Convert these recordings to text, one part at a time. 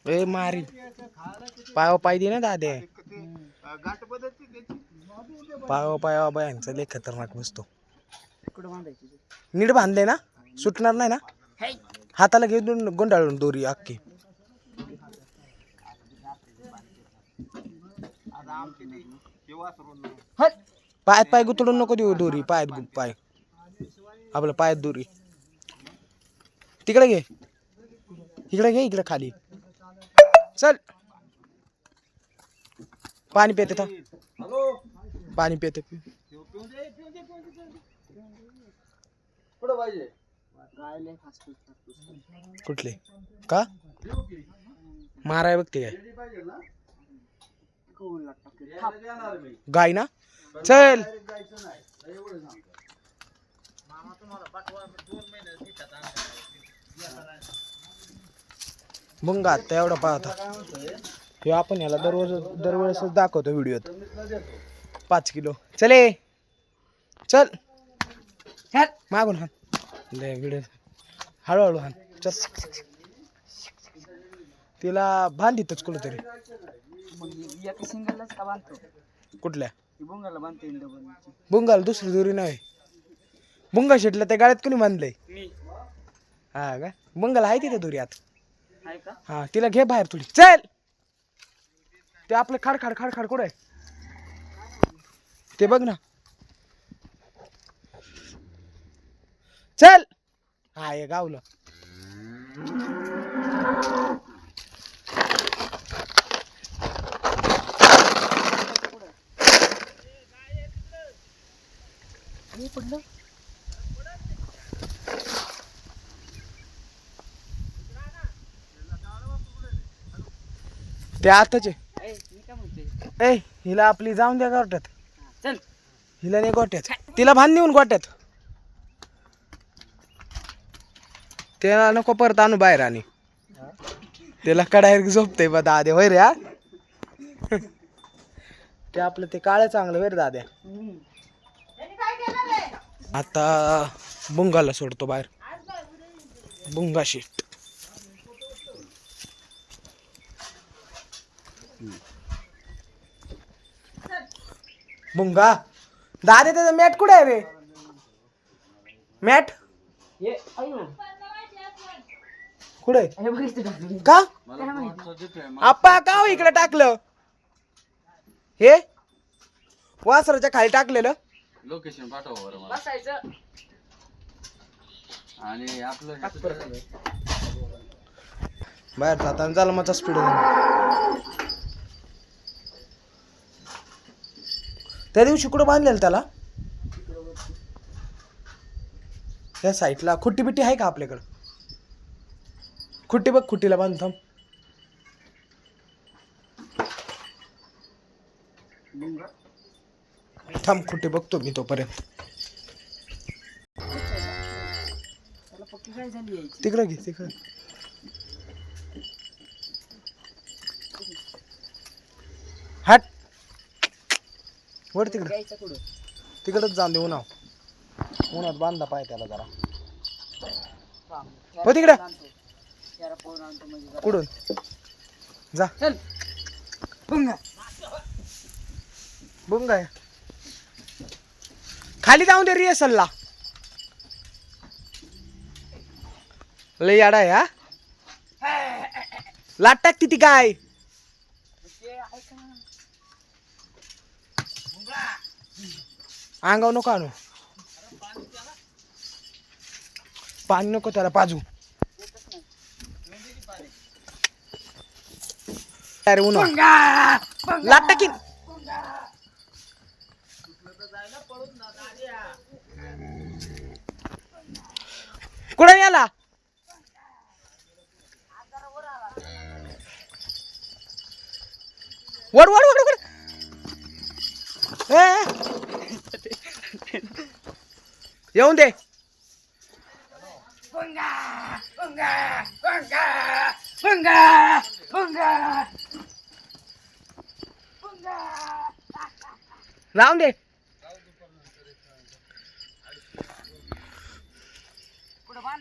ए मारी पाय पाय दे ना दादे पाय बायांचा लय खतरनाक बसतो. नीट बांधले ना सुटणार नाही ना हाताला घेऊन गुंडाळून दोरी अख्खी. पायात पाय गुतडून नको देऊ दोरी पायात पाय आपलं पायात दोरी तिकडे घे इकडे खाली चल पाणी पिते था पाणी पिते कुठले का माराय बघते काय गाय ना चल भुंगा आता एवढा पाहता हे आपण याला दरवेळेसच दाखवतो व्हिडिओत 5 किलो चले चल मागून हान व्हिडिओ हळूहळू हान चल तिला बांधितच कुठं तरी कुठल्या भुंगाला दुसरी दोरी नाही भुंगा शेटला त्या गाड्यात कुणी बांधलंय हा का भुंगाला आहे तिथे दोरी आत हा तिला घे बाहेर थोडी चल ते आपलं खाड कुठं आहे ते बघ ना चल हा हे गावलं पडलं ते आताच ए हिला आपली जाऊन द्या गोट्यात चल हिला नाही गोट्यात तिला बांध नेऊन गोट्यात त्याला नको परत आणू बाहेर आणि त्याला कडायर झोपतय बा दादे होय रे हा ते आपलं ते काळ चांगलं वेर दाद्या आता भुंगाला सोडतो बाहेर भुंगा शेट भुंगा दादे त्याचा मॅट कुठे आहे रे मॅट कुठे का आप्पा का हो इकडे टाकलं हे वासराच्या खाली टाकलेलं लोकेशन पाठवा बरं मला आणि आपलं बाहेर जाताना झालं माझा स्पीड त्या दिवशी कुठं बांधलेलं त्याला या साईडला खुट्टी बिट्टी आहे का आपल्याकडं खुट्टी बघ खुट्टीला बांध थांब खुट्टी बघतो मी तोपर्यंत तिकडं घे तिकडं हट वर तिकडं तिकडच जाऊन दे उन्हात बांधला पाय त्याला जरा हो तिकडं कुठून जा चल भुंगा आहे खाली जाऊन दे रिहर्सलला लय याडा आहे हा लाट टाकती ती काय अंगाव नको आणू पाणी नको त्याला पाजू अरे उन्हा लाट टाकीन कुठे याला वर वर वर वर येऊन दे राहून दे कुठं बांध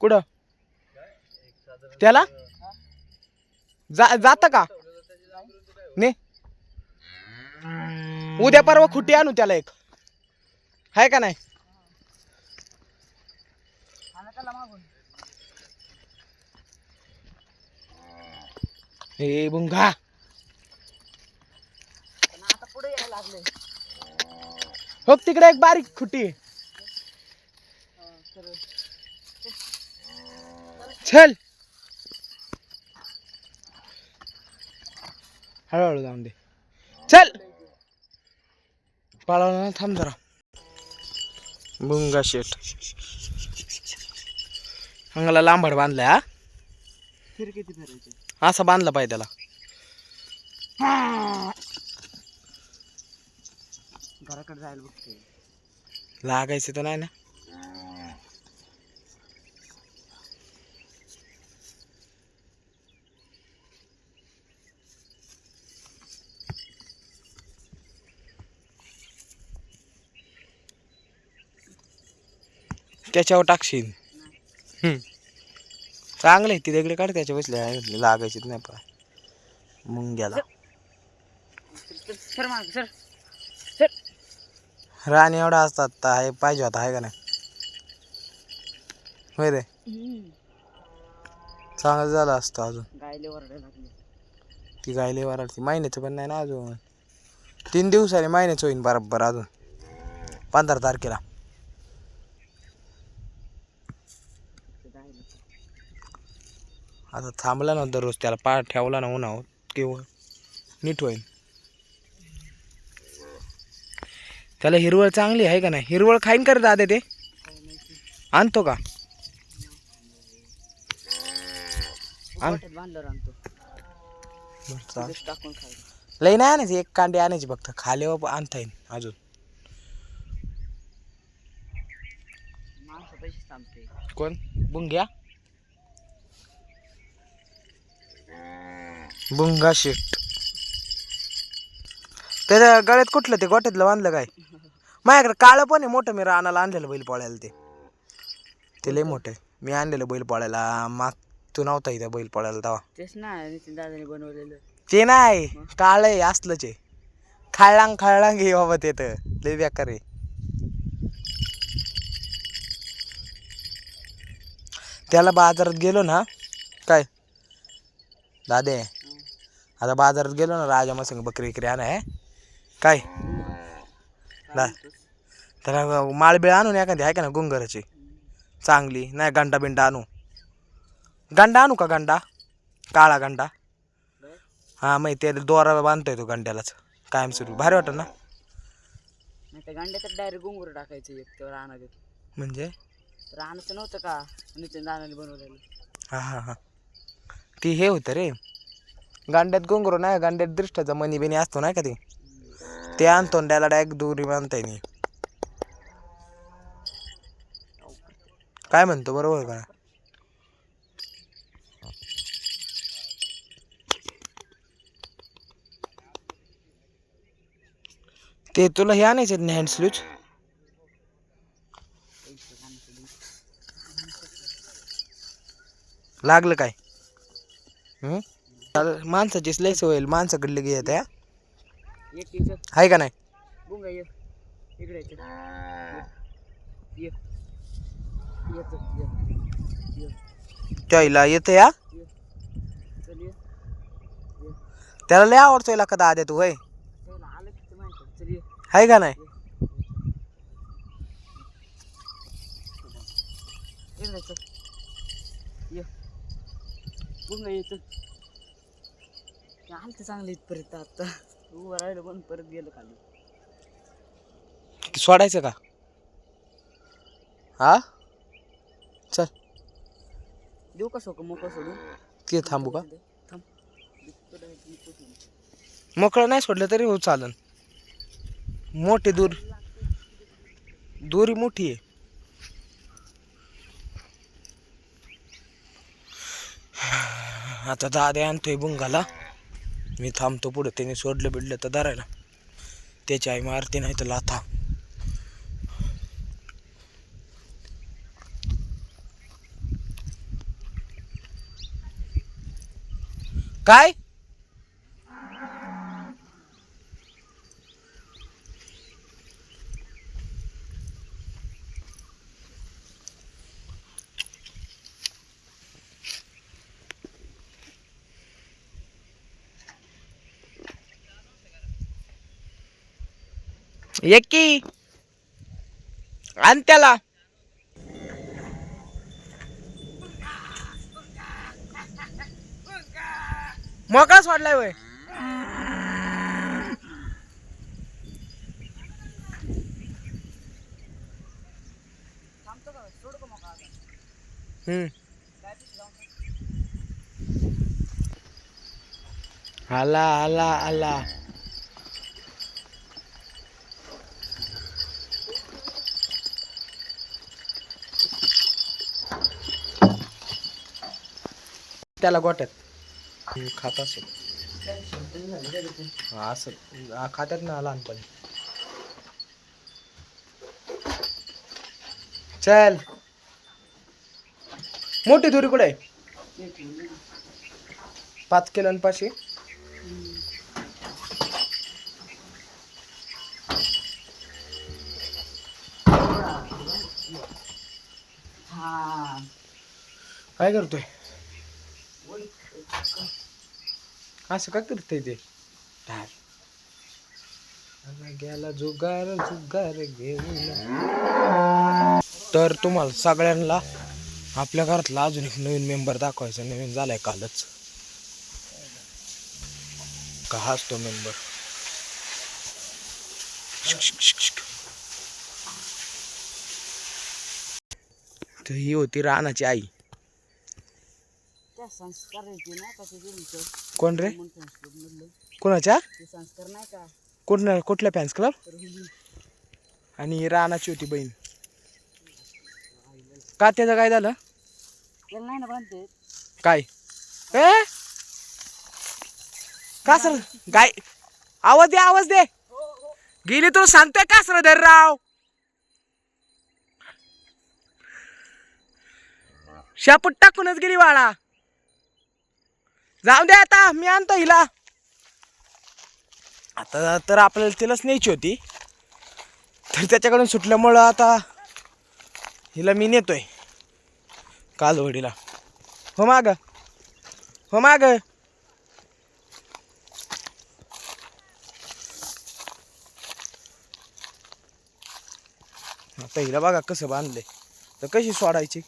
कुठं त्याला जात का ने उद्या परवा खुटी आणू त्याला एक आहे का नाही हे बुंगा हो तिकडे एक बारीक खुटी आहे. चल हळूहळू जाऊन दे चल पाळवला ना थांब जरा बुंगा शेट अंगाला लांबड बांधलाय हा किती फिरायचे असं बांधलं पाहिजे त्याला घराकडे जायला बघते लागायचं तर नाही ना त्याच्यावर टाकशील चांगलं आहे ती दगडी काढ त्याच्या बसले लागायचीच नाही पण मुंग्याला सर माग सर सर राणी एवढा असतात तर आहे पाहिजे होता आहे का नाही होय रे चांगलं झालं असतं अजून गायले वरडायला लागले ती गायले वराडती महिन्याचं पण नाही ना अजून 3 दिवसाने महिन्याचं होईन बरोबर अजून 15 तारखेला आता थांबला ना दररोज त्याला पाय ठेवला ना उन्हावर किंवा नीट होईल त्याला हिरवळ चांगली आहे का नाही हिरवळ खाईन कर दादा ते आणतो का बांधलं आणतो टाकून खायला लई नाही आणायची एक कांडी आणायची फक्त खाल्यावर आणता येईल अजून माणसं पैसे थांबते कोण बुंग्या बुंगा शेट त्याच्या गळ्यात कुठलं ते गोट्यातलं बांधलं काय माझ्याकडे काळं पण आहे मोठं मी रानाला आणलेलं बैल पोळ्याला ते लय मोठं आहे मी आणलेलं बैल पोळ्याला माग तू नव्हता इथं बैल पोळ्याला तेव्हा तेच ना नितीन दादाने बनवलेलं ते नाही काळ आहे असलंच आहे खाळांग घे बाबा ते तर लय बेकार आहे त्याला बाजारात गेलो ना काय दादे आता बाजारात गेलो ना राजा मसंग बकरी विक्री आणाय काय त्याला माळबिळ आणून एखादी आहे का ना गुंगराची चांगली नाही गंडा बिंडा आणू का गंडा काळा गंडा हा माहिती ते दोरा बांधतोय तो गंड्यालाच कायम सुरू भारी वाटत ना नाही त्या गांड्यात डायरेक्ट गुंगूर टाकायचं एक तर राहणार म्हणजे राहण्याचं नव्हतं का नितीन दादाने बनवलेलं हा ती हे होतं रे गांड्यात गोंगरो नाही गांड्यात दृष्टाचा मनी बिनी असतो नाही का ते आणतो त्याला डायरेक्ट दोरी बांधताय नाही काय म्हणतो बरोबर का ते तुला हे आणायचं हँड स्लूज लागलं काय माणसाची लयच होईल माणसाकडले घे त्या आहे का नाही बुंगा ये इकडे त्याला येतं या चल ये त्याला लय आवडतोय का दाद्या तू होय आलं की माहिती चल ये आहे का नाही इकडे चल ये बुंगा ये चल आलं तर चांगलं इथपर्यंत आता उभं राहिलं पण परत गेलं खाली सोडायचं का हा चल देऊ का सोक मोकळं सोडून ते थांबू का थांब मोकळं नाही सोडलं तरी हो चालन मोठी दोरी मोठी आहे आता दादा आणतोय बुंगाला मी थांबतो पुढे त्याने सोडलं बिडलं तर धरायला त्याची आई मारते नाही तर लाथा काय एकी आण त्याला मोकळा सोडलाय वय आला आला आला त्याला गोट्यात खात असेल असं खात्यात ना लहानपणी चल मोठी दुरी कुठे आहे 5 किलो आणि 500 हा काय करतोय असं काय करतोय ते गेला जुगार जुगार घेऊन तर तुम्हाला सगळ्यांना आपल्या घरातला अजून एक नवीन मेंबर दाखवायचा नवीन झालाय कालच का हाच तो मेंबर तर ही होती रानाची आई त्या संस्कार येते ना कसे गेली कोण रे मधलं कोणाच्या ते संस्कार नाही का कुठल्या फॅन्स क्लब रोहिणी आणि रानाची होती बहीण का त्याचं काय झालं त्याला नाही ना बांधते काय ए का सर गाय आवाज दे गेली तुला सांगतोय का सर धरराव शापूट टाकूनच गेली वाळा जाऊ दे आता मी आणतो हिला आता तर आपल्याला तिलाच न्यायची होती तर त्याच्याकडून सुटल्यामुळं आता हिला मी नेतोय कालवडीला हो माग आता हिला बघा कसं बांधले तर कशी सोडायची